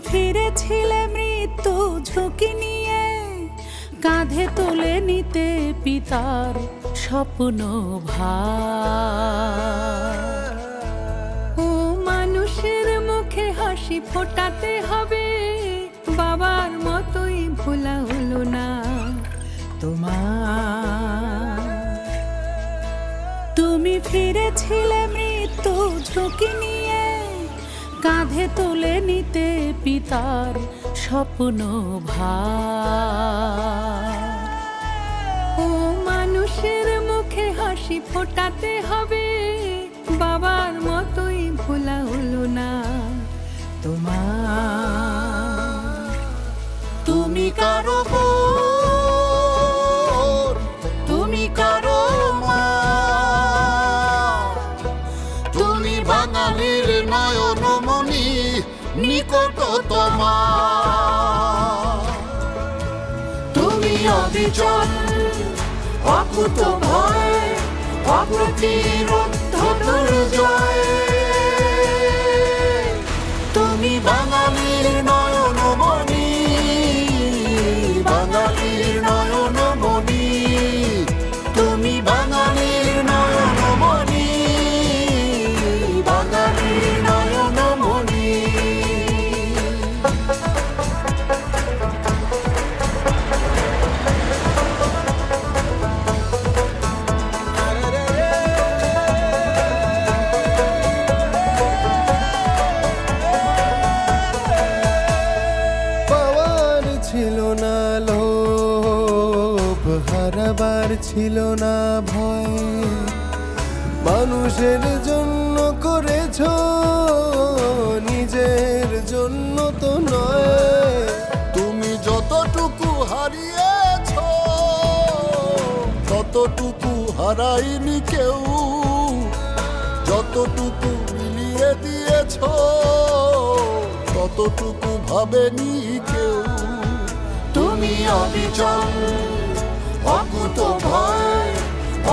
ফিরেছিলে মৃত্যু ঝুঁকি নিয়ে, কাঁধে তুলে নিতে পিতার স্বপ্ন ভার। ও মানুষের মুখে হাসি ফোটাতে হবে, বাবার মতোই ভোলা হলো না তোমার। তুমি ফিরেছিলে মৃত্যু ঝুঁকি নিয়ে, কাঁধে তুলে নিতে পিতার স্বপ্ন ভার। ও মানুষের মুখে হাসি ফোটাতে হবে, বাবার মতোই ভোলা হলো না তোমার। তুমি কারো বোন, তুমি কারো মা, তুমি বাঙালির নয়নমণি নিকটতমা। তুমি অবিচল, অকুত ভয়, অপ্রতিরোধ দুর্জয়। তুমি বাঙালির নয়নমণি, বাঙালির নয়নমণি, তুমি বাঙালির নয়নমণি, বাঙালির নয়নমণি। ছিল না লোভ, হারাবার ছিল না ভয়, মানুষের জন্য করেছ, নিজের জন্য তো নয়। তুমি যতটুকু হারিয়েছ, ততটুকু হারাইনি কেউ, যতটুকু মিলিয়ে দিয়েছ, ততটুকু ভাবেনি কেউ। তুমি অবিচল, অকুত ভয়,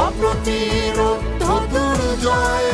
অপ্রতিরোধ দুর্জয়।